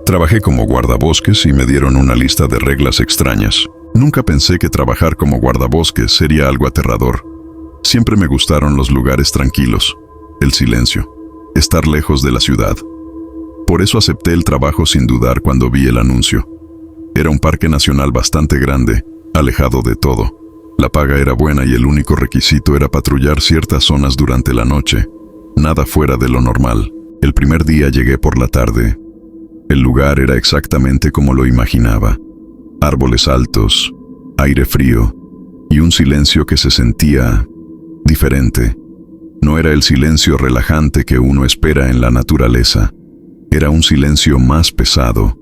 Trabajé como guardabosques y me dieron una lista de reglas extrañas. Nunca pensé que trabajar como guardabosques sería algo aterrador. Siempre me gustaron los lugares tranquilos, el silencio, estar lejos de la ciudad. Por eso acepté el trabajo sin dudar cuando vi el anuncio. Era un parque nacional bastante grande, alejado de todo. La paga era buena y el único requisito era patrullar ciertas zonas durante la noche. Nada fuera de lo normal. El primer día llegué por la tarde. El lugar era exactamente como lo imaginaba. Árboles altos, aire frío y un silencio que se sentía diferente. No era el silencio relajante que uno espera en la naturaleza. Era un silencio más pesado,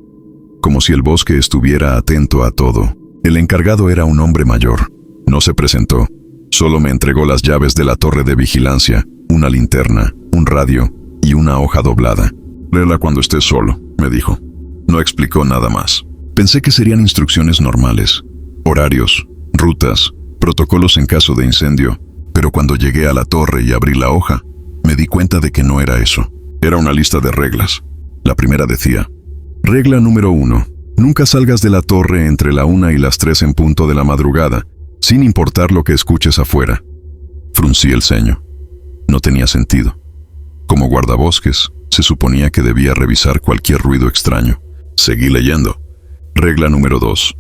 como si el bosque estuviera atento a todo. El encargado era un hombre mayor. No se presentó. Solo me entregó las llaves de la torre de vigilancia, una linterna, un radio y una hoja doblada. «Léela cuando estés solo», me dijo. No explicó nada más. Pensé que serían instrucciones normales, horarios, rutas, protocolos en caso de incendio, pero cuando llegué a la torre y abrí la hoja, me di cuenta de que no era eso. Era una lista de reglas. La primera decía: regla número 1. Nunca salgas de la torre entre la 1 y las 3 en punto de la madrugada, sin importar lo que escuches afuera. Fruncí el ceño. No tenía sentido. Como guardabosques, se suponía que debía revisar cualquier ruido extraño. Seguí leyendo. Regla número 2.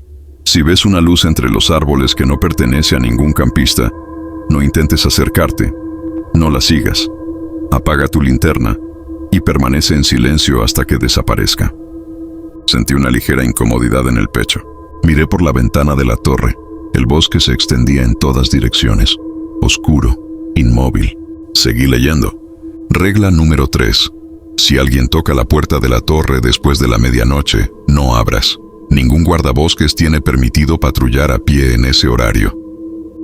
Si ves una luz entre los árboles que no pertenece a ningún campista, no intentes acercarte. No la sigas. Apaga tu linterna y permanece en silencio hasta que desaparezca. Sentí una ligera incomodidad en el pecho. Miré por la ventana de la torre. El bosque se extendía en todas direcciones. Oscuro, inmóvil. Seguí leyendo. Regla número 3. Si alguien toca la puerta de la torre después de la medianoche, no abras. Ningún guardabosques tiene permitido patrullar a pie en ese horario.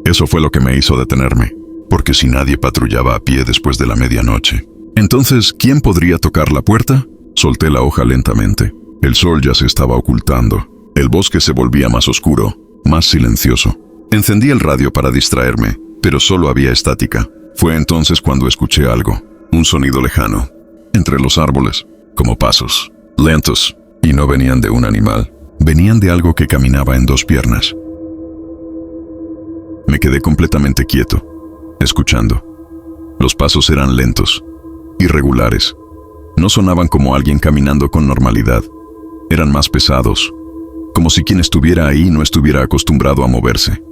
Eso fue lo que me hizo detenerme, porque si nadie patrullaba a pie después de la medianoche, entonces, ¿quién podría tocar la puerta? Solté la hoja lentamente. El sol ya se estaba ocultando. El bosque se volvía más oscuro, más silencioso. Encendí el radio para distraerme, pero solo había estática. Fue entonces cuando escuché algo, un sonido lejano, entre los árboles, como pasos, lentos, y no venían de un animal, venían de algo que caminaba en 2 piernas. Me quedé completamente quieto, escuchando. Los pasos eran lentos, irregulares. No sonaban como alguien caminando con normalidad. Eran más pesados, como si quien estuviera ahí no estuviera acostumbrado a moverse.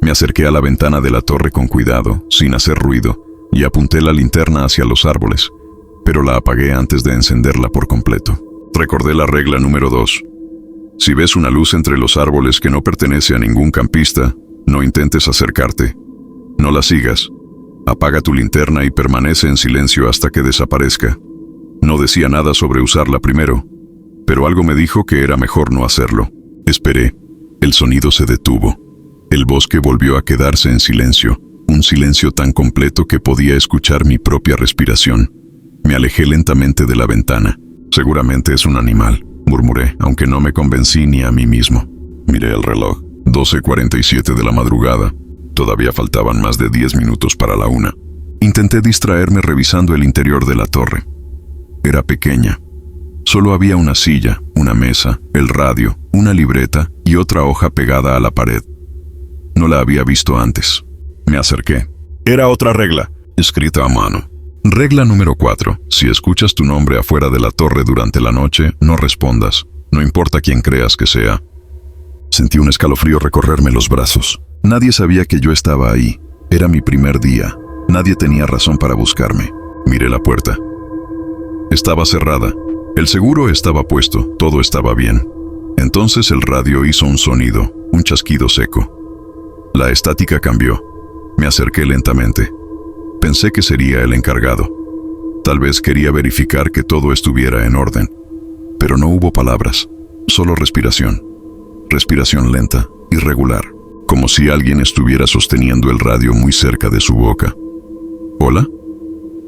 Me acerqué a la ventana de la torre con cuidado, sin hacer ruido, y apunté la linterna hacia los árboles, pero la apagué antes de encenderla por completo. Recordé la regla número 2. Si ves una luz entre los árboles que no pertenece a ningún campista, no intentes acercarte. No la sigas. Apaga tu linterna y permanece en silencio hasta que desaparezca. No decía nada sobre usarla primero, pero algo me dijo que era mejor no hacerlo. Esperé. El sonido se detuvo. El bosque volvió a quedarse en silencio, un silencio tan completo que podía escuchar mi propia respiración. Me alejé lentamente de la ventana. Seguramente es un animal, murmuré, aunque no me convencí ni a mí mismo. Miré el reloj. 12:47 de la madrugada. Todavía faltaban más de 10 minutos para la 1. Intenté distraerme revisando el interior de la torre. Era pequeña. Solo había una silla, una mesa, el radio, una libreta y otra hoja pegada a la pared. No la había visto antes. Me acerqué. Era otra regla, escrita a mano. Regla número 4. Si escuchas tu nombre afuera de la torre durante la noche, no respondas. No importa quién creas que sea. Sentí un escalofrío recorrerme los brazos. Nadie sabía que yo estaba ahí. Era mi primer día. Nadie tenía razón para buscarme. Miré la puerta. Estaba cerrada. El seguro estaba puesto. Todo estaba bien. Entonces el radio hizo un sonido, un chasquido seco. La estática cambió. Me acerqué lentamente. Pensé que sería el encargado. Tal vez quería verificar que todo estuviera en orden. Pero no hubo palabras, solo respiración. Respiración lenta, irregular, como si alguien estuviera sosteniendo el radio muy cerca de su boca. ¿Hola?,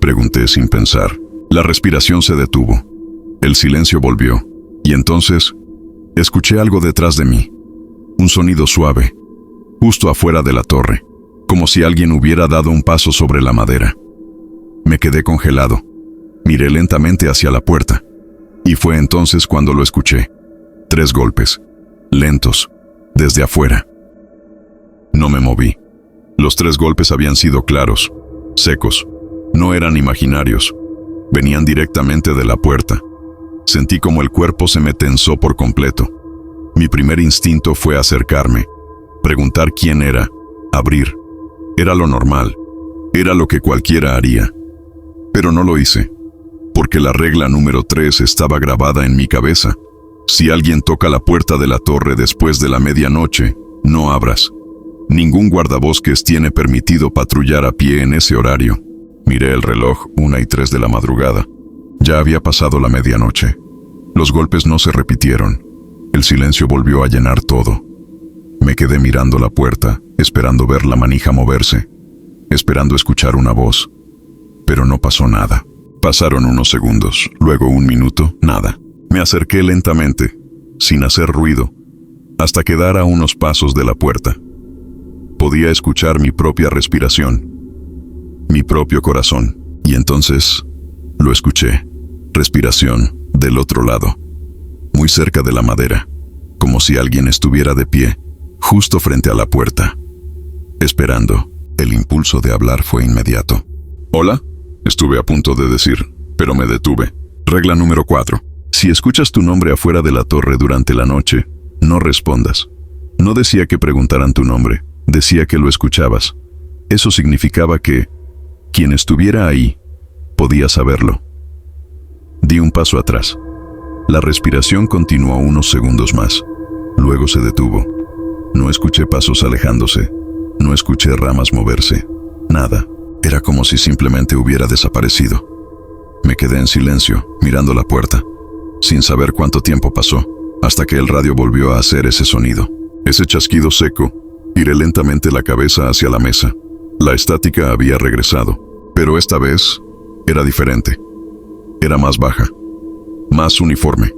pregunté sin pensar. La respiración se detuvo. El silencio volvió. Y entonces, escuché algo detrás de mí. Un sonido suave, justo afuera de la torre, como si alguien hubiera dado un paso sobre la madera. Me quedé congelado. Miré lentamente hacia la puerta. Y fue entonces cuando lo escuché. 3 golpes, lentos, desde afuera. No me moví. Los 3 golpes habían sido claros, secos, no eran imaginarios. Venían directamente de la puerta. Sentí como el cuerpo se me tensó por completo. Mi primer instinto fue acercarme, preguntar quién era, abrir. Era lo normal, era lo que cualquiera haría. Pero no lo hice, porque la regla número 3 estaba grabada en mi cabeza. Si alguien toca la puerta de la torre después de la medianoche, no abras. Ningún guardabosques tiene permitido patrullar a pie en ese horario. Miré el reloj, 1:03 de la madrugada. Ya había pasado la medianoche. Los golpes no se repitieron. El silencio volvió a llenar todo. Me quedé mirando la puerta, esperando ver la manija moverse, esperando escuchar una voz. Pero no pasó nada. Pasaron unos segundos, luego 1 minuto, nada. Me acerqué lentamente, sin hacer ruido, hasta quedar a unos pasos de la puerta. Podía escuchar mi propia respiración, mi propio corazón, y entonces lo escuché. Respiración del otro lado, muy cerca de la madera, como si alguien estuviera de pie, justo frente a la puerta, esperando. El impulso de hablar fue inmediato. «Hola», estuve a punto de decir, pero me detuve. Regla número 4. Si escuchas tu nombre afuera de la torre durante la noche, no respondas. No decía que preguntaran tu nombre, decía que lo escuchabas. Eso significaba que quien estuviera ahí podía saberlo. Di un paso atrás. La respiración continuó unos segundos más. Luego se detuvo. No escuché pasos alejándose. No escuché ramas moverse. Nada. Era como si simplemente hubiera desaparecido. Me quedé en silencio, mirando la puerta, sin saber cuánto tiempo pasó, hasta que el radio volvió a hacer ese sonido. Ese chasquido seco. Giré lentamente la cabeza hacia la mesa. La estática había regresado, pero esta vez era diferente. Era más baja, más uniforme.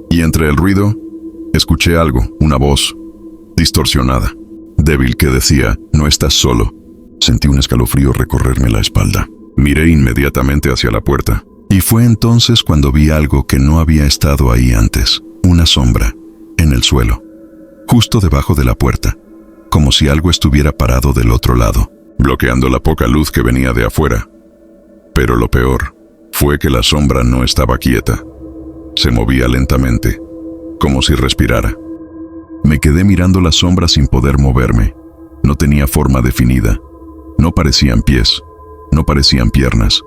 Y entre el ruido, escuché algo, una voz, distorsionada, débil, que decía, «No estás solo». Sentí un escalofrío recorrerme la espalda. Miré inmediatamente hacia la puerta, y fue entonces cuando vi algo que no había estado ahí antes. Una sombra, en el suelo, justo debajo de la puerta, como si algo estuviera parado del otro lado, bloqueando la poca luz que venía de afuera. Pero lo peor fue que la sombra no estaba quieta. Se movía lentamente, como si respirara. Me quedé mirando la sombra sin poder moverme. No tenía forma definida. No parecían pies, no parecían piernas.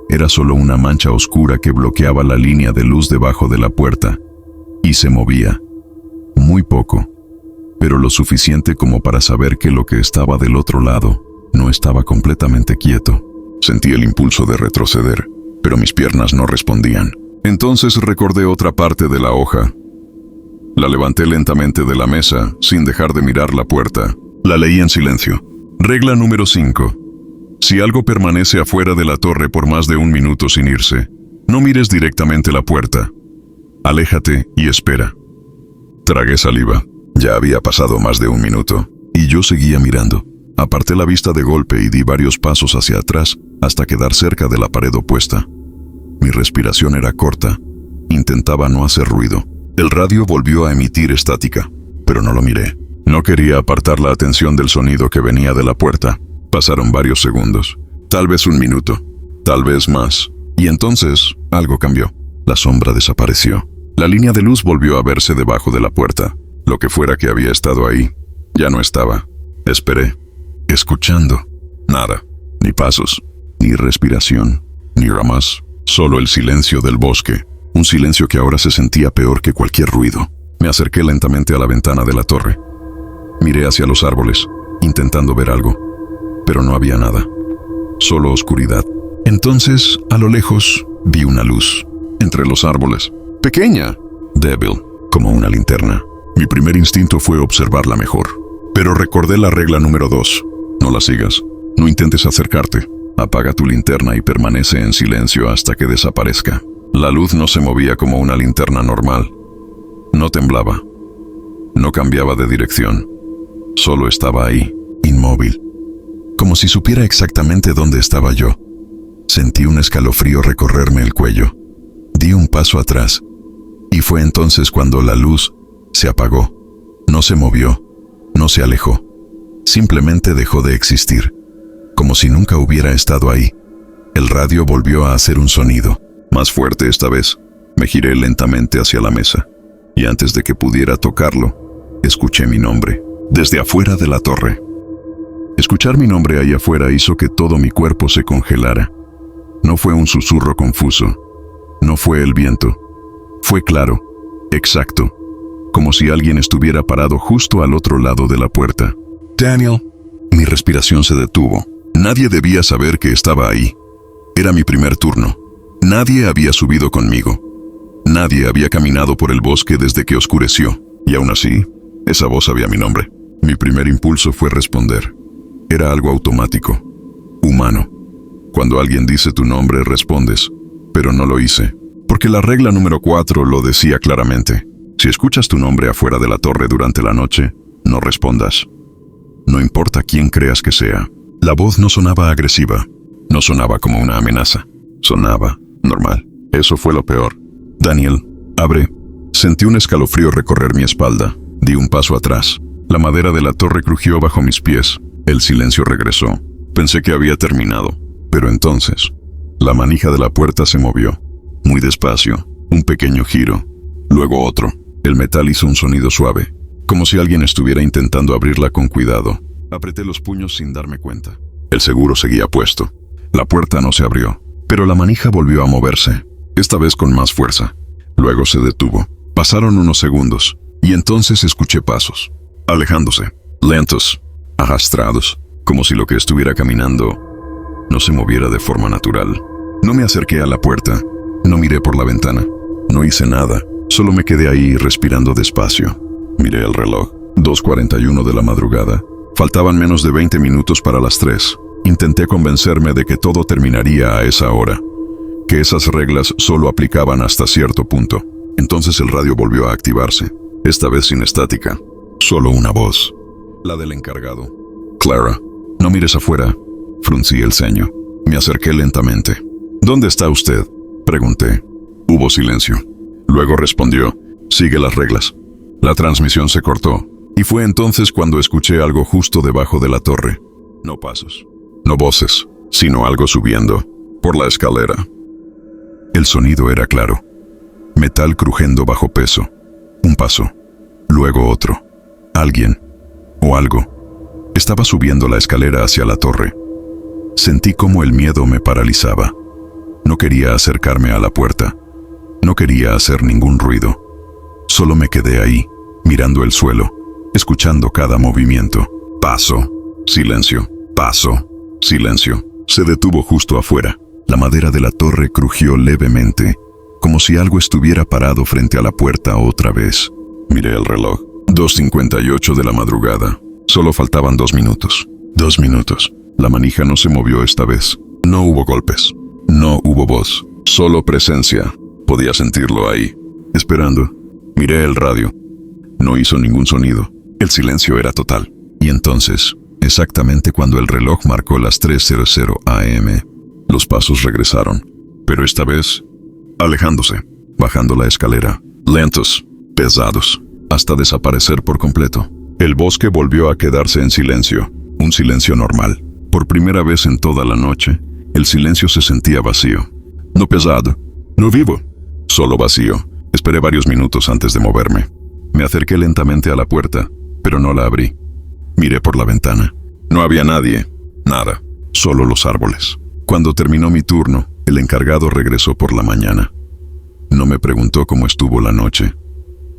Era solo una mancha oscura que bloqueaba la línea de luz debajo de la puerta. Y se movía. Muy poco, pero lo suficiente como para saber que lo que estaba del otro lado no estaba completamente quieto. Sentí el impulso de retroceder, pero mis piernas no respondían. Entonces recordé otra parte de la hoja. La levanté lentamente de la mesa, sin dejar de mirar la puerta. La leí en silencio. Regla número 5. Si algo permanece afuera de la torre por más de 1 minuto sin irse, no mires directamente la puerta. Aléjate y espera. Tragué saliva. Ya había pasado más de 1 minuto, y yo seguía mirando. Aparté la vista de golpe y di varios pasos hacia atrás hasta quedar cerca de la pared opuesta. Mi respiración era corta. Intentaba no hacer ruido. El radio volvió a emitir estática, pero no lo miré. No quería apartar la atención del sonido que venía de la puerta. Pasaron varios segundos, tal vez 1 minuto, tal vez más. Y entonces, algo cambió. La sombra desapareció. La línea de luz volvió a verse debajo de la puerta. Lo que fuera que había estado ahí, ya no estaba. Esperé, escuchando. Nada. Ni pasos, ni respiración, ni ramas. Solo el silencio del bosque. Un silencio que ahora se sentía peor que cualquier ruido. Me acerqué lentamente a la ventana de la torre. Miré hacia los árboles, intentando ver algo, pero no había nada. Solo oscuridad. Entonces, a lo lejos, vi una luz. Entre los árboles. Pequeña. Débil, como una linterna. Mi primer instinto fue observarla mejor. Pero recordé la regla número 2. No la sigas. No intentes acercarte. Apaga tu linterna y permanece en silencio hasta que desaparezca. La luz no se movía como una linterna normal. No temblaba. No cambiaba de dirección. Solo estaba ahí, inmóvil. Como si supiera exactamente dónde estaba yo. Sentí un escalofrío recorrerme el cuello. Di un paso paso atrás. Y fue entonces cuando la luz se apagó. No se movió, no se alejó. Simplemente dejó de existir, como si nunca hubiera estado ahí. El radio volvió a hacer un sonido, más fuerte esta vez. Me giré lentamente hacia la mesa, y antes de que pudiera tocarlo, escuché mi nombre, desde afuera de la torre. Escuchar mi nombre ahí afuera hizo que todo mi cuerpo se congelara. No fue un susurro confuso, no fue el viento. Fue claro, exacto, como si alguien estuviera parado justo al otro lado de la puerta. Daniel. Mi respiración se detuvo. Nadie debía saber que estaba ahí. Era mi primer turno. Nadie había subido conmigo. Nadie había caminado por el bosque desde que oscureció. Y aún así, esa voz sabía mi nombre. Mi primer impulso fue responder. Era algo automático, humano. Cuando alguien dice tu nombre, respondes. Pero no lo hice, porque la regla número 4 lo decía claramente. Si escuchas tu nombre afuera de la torre durante la noche, no respondas. No importa quién creas que sea. La voz no sonaba agresiva, no sonaba como una amenaza. Sonaba normal. Eso fue lo peor. Daniel, abre. Sentí un escalofrío recorrer mi espalda. Di un paso atrás. La madera de la torre crujió bajo mis pies. El silencio regresó. Pensé que había terminado. Pero entonces, la manija de la puerta se movió. Muy despacio. Un pequeño giro. Luego otro. El metal hizo un sonido suave, como si alguien estuviera intentando abrirla con cuidado. Apreté los puños sin darme cuenta. El seguro seguía puesto. La puerta no se abrió, pero la manija volvió a moverse, esta vez con más fuerza. Luego se detuvo. Pasaron unos segundos, y entonces escuché pasos, alejándose, lentos, arrastrados, como si lo que estuviera caminando no se moviera de forma natural. No me acerqué a la puerta, no miré por la ventana, no hice nada. Solo me quedé ahí respirando despacio. Miré el reloj. 2:41 de la madrugada. Faltaban menos de 20 minutos para las 3. Intenté convencerme de que todo terminaría a esa hora, que esas reglas solo aplicaban hasta cierto punto. Entonces el radio volvió a activarse, esta vez sin estática. Solo una voz. La del encargado. Clara, no mires afuera. Fruncí el ceño. Me acerqué lentamente. ¿Dónde está usted?, pregunté. Hubo silencio. Luego respondió, sigue las reglas. La transmisión se cortó, y fue entonces cuando escuché algo justo debajo de la torre. No pasos, no voces, sino algo subiendo, por la escalera. El sonido era claro. Metal crujiendo bajo peso. Un paso, luego otro. Alguien, o algo, estaba subiendo la escalera hacia la torre. Sentí como el miedo me paralizaba. No quería acercarme a la puerta. No quería hacer ningún ruido. Solo me quedé ahí, mirando el suelo, escuchando cada movimiento. Paso, silencio, paso, silencio. Se detuvo justo afuera. La madera de la torre crujió levemente, como si algo estuviera parado frente a la puerta otra vez. Miré el reloj. 2:58 de la madrugada. Solo faltaban 2 minutos. 2 minutos. La manija no se movió esta vez. No hubo golpes. No hubo voz. Solo presencia. Podía sentirlo ahí, esperando. Miré el radio. No hizo ningún sonido. El silencio era total. Y entonces, exactamente cuando el reloj marcó las 3:00 AM, los pasos regresaron. Pero esta vez, alejándose, bajando la escalera, lentos, pesados, hasta desaparecer por completo. El bosque volvió a quedarse en silencio, un silencio normal. Por primera vez en toda la noche, el silencio se sentía vacío. No pesado, no vivo. Solo vacío. Esperé varios minutos antes de moverme. Me acerqué lentamente a la puerta, pero no la abrí. Miré por la ventana. No había nadie, nada, solo los árboles. Cuando terminó mi turno, el encargado regresó por la mañana. No me preguntó cómo estuvo la noche.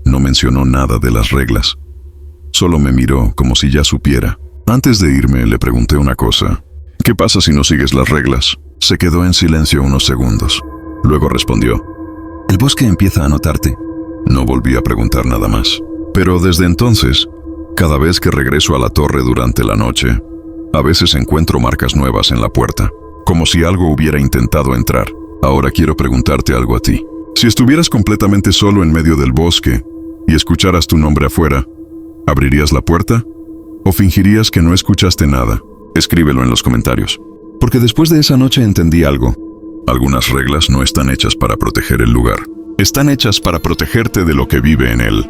No mencionó nada de las reglas. Solo me miró como si ya supiera. Antes de irme, le pregunté una cosa. ¿Qué pasa si no sigues las reglas? Se quedó en silencio unos segundos. Luego respondió. El bosque empieza a notarte. No volví a preguntar nada más. Pero desde entonces, cada vez que regreso a la torre durante la noche, a veces encuentro marcas nuevas en la puerta, como si algo hubiera intentado entrar. Ahora quiero preguntarte algo a ti. Si estuvieras completamente solo en medio del bosque y escucharas tu nombre afuera, ¿abrirías la puerta? ¿O fingirías que no escuchaste nada? Escríbelo en los comentarios. Porque después de esa noche entendí algo. Algunas reglas no están hechas para proteger el lugar. Están hechas para protegerte de lo que vive en él.